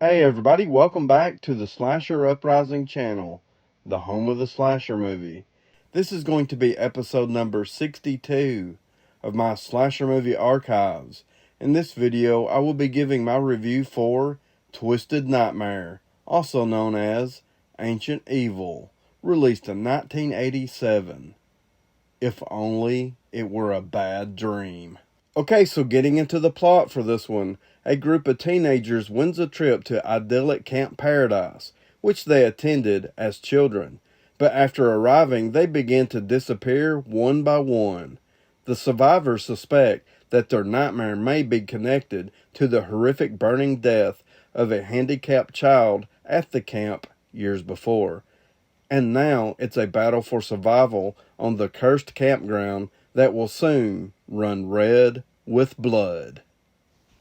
Hey everybody, welcome back to the Slasher Uprising channel, the home of the slasher movie. This is going to be episode number 62 of my slasher movie archives. In this video, I will be giving my review for Twisted Nightmare, also known as Ancient Evil, released in 1987. If only it were a bad dream. Okay, so getting into the plot for this one, a group of teenagers wins a trip to idyllic Camp Paradise, which they attended as children. But after arriving, they begin to disappear one by one. The survivors suspect that their nightmare may be connected to the horrific burning death of a handicapped child at the camp years before. And now it's a battle for survival on the cursed campground that will soon run red with blood.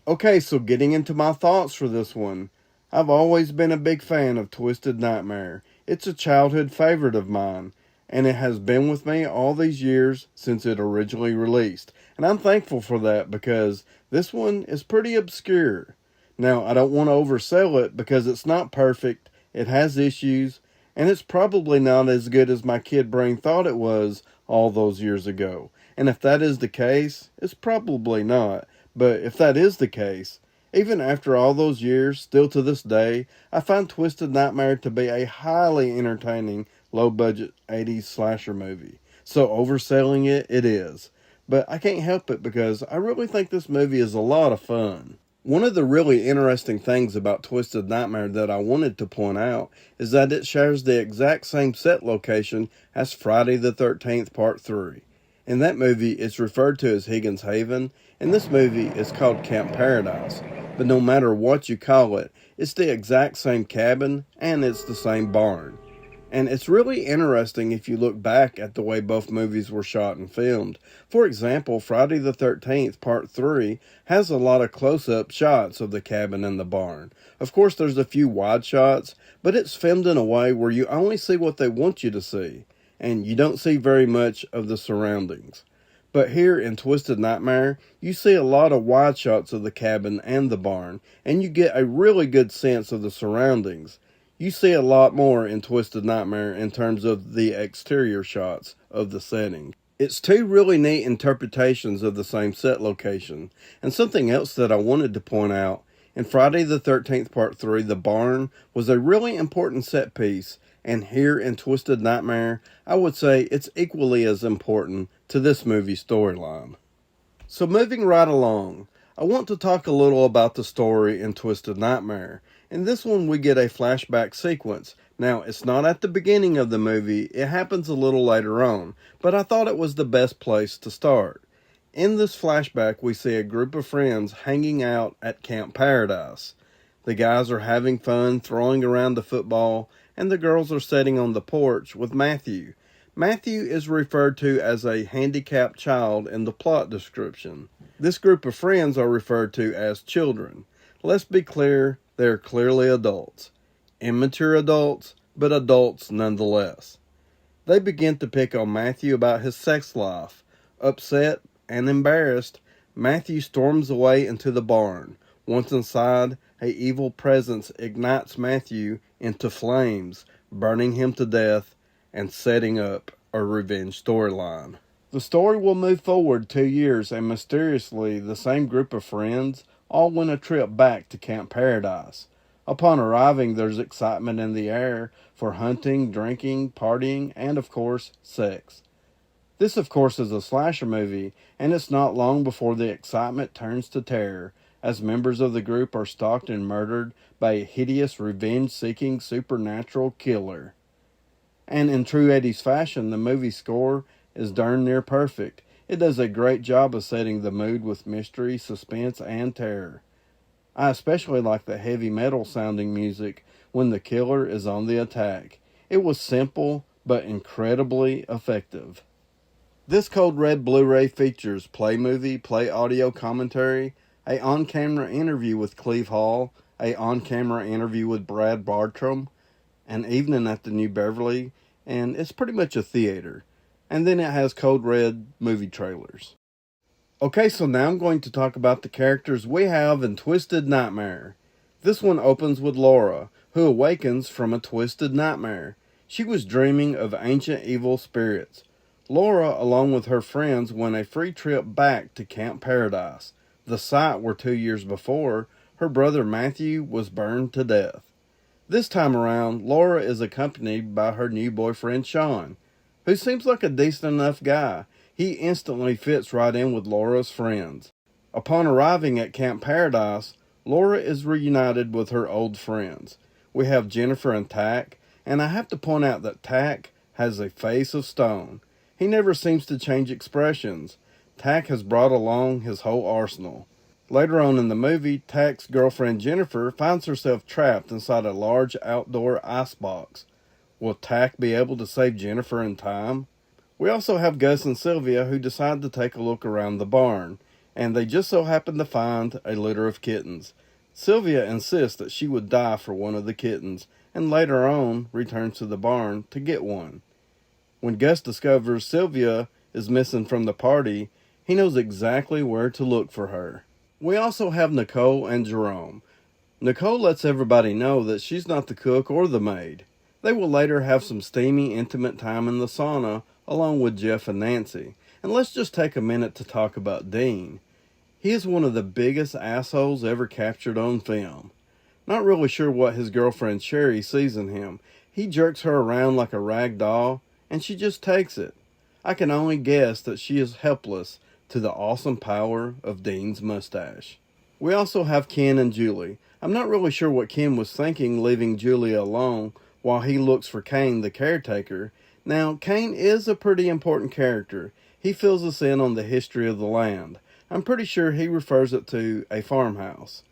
Okay, so getting into my thoughts for this one. I've always been a big fan of Twisted Nightmare. It's a childhood favorite of mine, and it has been with me all these years since it originally released. And I'm thankful for that because this one is pretty obscure. Now, I don't want to oversell it because it's not perfect, it has issues, and it's probably not as good as my kid brain thought it was all those years ago. And if that is the case, it's probably not. But if that is the case, even after all those years, still to this day, I find Twisted Nightmare to be a highly entertaining, low-budget 80s slasher movie. So overselling it, it is. But I can't help it because I really think this movie is a lot of fun. One of the really interesting things about Twisted Nightmare that I wanted to point out is that it shares the exact same set location as Friday the 13th Part 3. In that movie, it's referred to as Higgins Haven. In this movie, it's called Camp Paradise. But no matter what you call it, it's the exact same cabin and it's the same barn. And it's really interesting if you look back at the way both movies were shot and filmed. For example, Friday the 13th Part 3 has a lot of close-up shots of the cabin and the barn. Of course, there's a few wide shots, but it's filmed in a way where you only see what they want you to see, and you don't see very much of the surroundings. But here in Twisted Nightmare, you see a lot of wide shots of the cabin and the barn, and you get a really good sense of the surroundings. You see a lot more in Twisted Nightmare in terms of the exterior shots of the setting. It's two really neat interpretations of the same set location. And something else that I wanted to point out, in Friday the 13th Part 3, the barn was a really important set piece, and here in Twisted Nightmare, I would say it's equally as important to this movie's storyline. So moving right along, I want to talk a little about the story in Twisted Nightmare. In this one, we get a flashback sequence. Now, it's not at the beginning of the movie, it happens a little later on, but I thought it was the best place to start. In this flashback, we see a group of friends hanging out at Camp Paradise. The guys are having fun throwing around the football, and the girls are sitting on the porch with Matthew. Matthew is referred to as a handicapped child in the plot description. This group of friends are referred to as children. Let's be clear, they're clearly adults. Immature adults, but adults nonetheless. They begin to pick on Matthew about his sex life. Upset and embarrassed, Matthew storms away into the barn. Once inside, an evil presence ignites Matthew into flames, burning him to death and setting up a revenge storyline. The story will move forward 2 years, and mysteriously, the same group of friends all win a trip back to Camp Paradise. Upon arriving, there's excitement in the air for hunting, drinking, partying, and of course, sex. This, of course, is a slasher movie, and it's not long before the excitement turns to terror, as members of the group are stalked and murdered by a hideous, revenge-seeking supernatural killer. And in true 80s fashion, the movie score is darn near perfect. It does a great job of setting the mood with mystery, suspense, and terror. I especially like the heavy metal sounding music when the killer is on the attack. It was simple, but incredibly effective. This Code Red Blu-ray features Play Movie, Play Audio commentary, a on-camera interview with Cleve Hall, a on-camera interview with Brad Bartram, an evening at the New Beverly, and it's pretty much a theater. And then it has Code Red movie trailers. Okay, so now I'm going to talk about the characters we have in Twisted Nightmare. This one opens with Laura, who awakens from a twisted nightmare. She was dreaming of ancient evil spirits. Laura, along with her friends, won a free trip back to Camp Paradise, the site where 2 years before, her brother Matthew was burned to death. This time around, Laura is accompanied by her new boyfriend Sean, who seems like a decent enough guy. He instantly fits right in with Laura's friends. Upon arriving at Camp Paradise, Laura is reunited with her old friends. We have Jennifer and Tack, and I have to point out that Tack has a face of stone. He never seems to change expressions. Tack has brought along his whole arsenal. Later on in the movie, Tack's girlfriend Jennifer finds herself trapped inside a large outdoor icebox. Will Tack be able to save Jennifer in time? We also have Gus and Sylvia, who decide to take a look around the barn, and they just so happen to find a litter of kittens. Sylvia insists that she would die for one of the kittens, and later on returns to the barn to get one. When Gus discovers Sylvia is missing from the party, he knows exactly where to look for her. We also have Nicole and Jerome. Nicole lets everybody know that she's not the cook or the maid. They will later have some steamy, intimate time in the sauna along with Jeff and Nancy. And let's just take a minute to talk about Dean. He is one of the biggest assholes ever captured on film. Not really sure what his girlfriend Sherry sees in him. He jerks her around like a rag doll, and she just takes it. I can only guess that she is helpless to the awesome power of Dean's mustache. We also have Ken and Julie. I'm not really sure what Ken was thinking leaving Julie alone while he looks for Kane, the caretaker. Now, Kane is a pretty important character. He fills us in on the history of the land. I'm pretty sure he refers it to a farmhouse.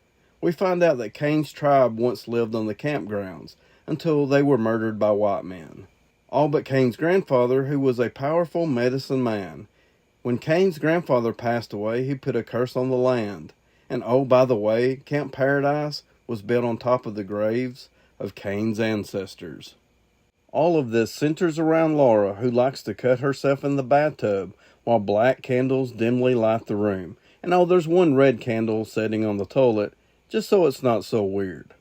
We find out that Kane's tribe once lived on the campgrounds until they were murdered by white men. All but Kane's grandfather, who was a powerful medicine man. When Kane's grandfather passed away, he put a curse on the land. And oh, by the way, Camp Paradise was built on top of the graves of Kane's ancestors. All of this centers around Laura, who likes to cut herself in the bathtub while black candles dimly light the room. And oh, there's one red candle sitting on the toilet, just so it's not so weird.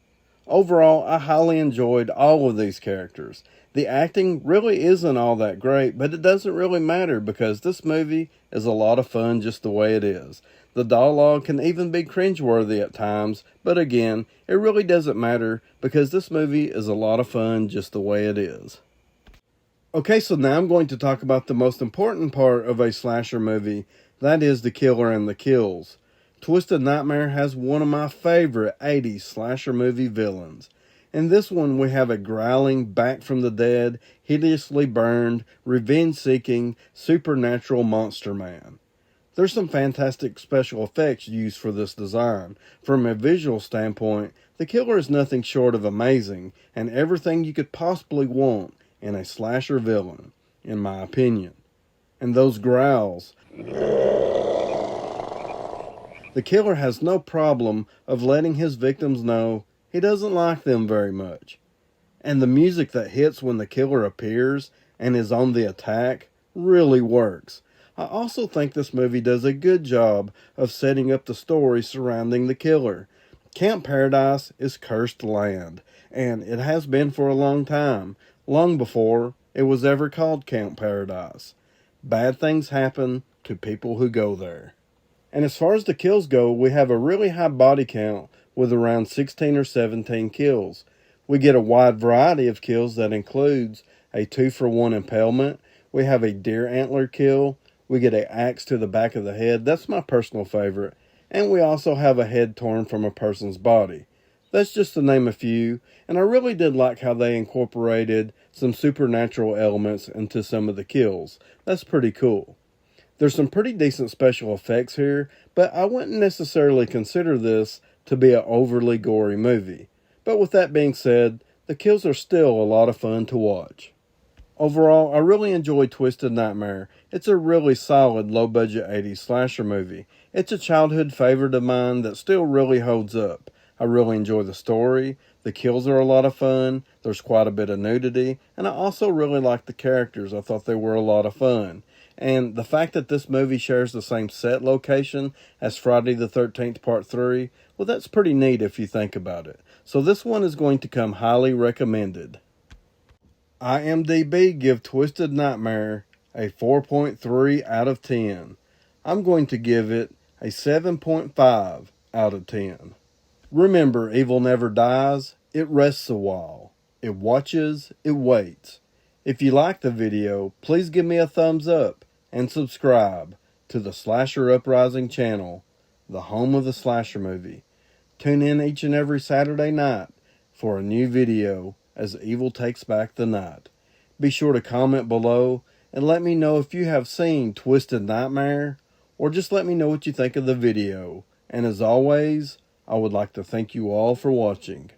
Overall, I highly enjoyed all of these characters. The acting really isn't all that great, but it doesn't really matter because this movie is a lot of fun just the way it is. The dialogue can even be cringeworthy at times, but again, it really doesn't matter because this movie is a lot of fun just the way it is. Okay, so now I'm going to talk about the most important part of a slasher movie, that is the killer and the kills. Twisted Nightmare has one of my favorite 80s slasher movie villains. In this one, we have a growling, back from the dead, hideously burned, revenge-seeking, supernatural monster man. There's some fantastic special effects used for this design. From a visual standpoint, the killer is nothing short of amazing, and everything you could possibly want in a slasher villain, in my opinion. And those growls. The killer has no problem of letting his victims know he doesn't like them very much. And the music that hits when the killer appears and is on the attack really works. I also think this movie does a good job of setting up the story surrounding the killer. Camp Paradise is cursed land, and it has been for a long time, long before it was ever called Camp Paradise. Bad things happen to people who go there. And as far as the kills go, we have a really high body count with around 16 or 17 kills. We get a wide variety of kills that includes a 2-for-1 impalement. We have a deer antler kill. We get an axe to the back of the head. That's my personal favorite. And we also have a head torn from a person's body. That's just to name a few. And I really did like how they incorporated some supernatural elements into some of the kills. That's pretty cool. There's some pretty decent special effects here, but I wouldn't necessarily consider this to be an overly gory movie. But with that being said, the kills are still a lot of fun to watch. Overall, I really enjoy Twisted Nightmare. It's a really solid low-budget 80s slasher movie. It's a childhood favorite of mine that still really holds up. I really enjoy the story, the kills are a lot of fun, there's quite a bit of nudity, and I also really like the characters. I thought they were a lot of fun. And the fact that this movie shares the same set location as Friday the 13th Part 3, well, that's pretty neat if you think about it. So this one is going to come highly recommended. IMDb give Twisted Nightmare a 4.3 out of 10. I'm going to give it a 7.5 out of 10. Remember, evil never dies, it rests a while. It watches, it waits. If you like the video, please give me a thumbs up and subscribe to the Slasher Uprising channel, the home of the slasher movie. Tune in each and every Saturday night for a new video as evil takes back the night. Be sure to comment below and let me know if you have seen Twisted Nightmare, or just let me know what you think of the video. And as always, I would like to thank you all for watching.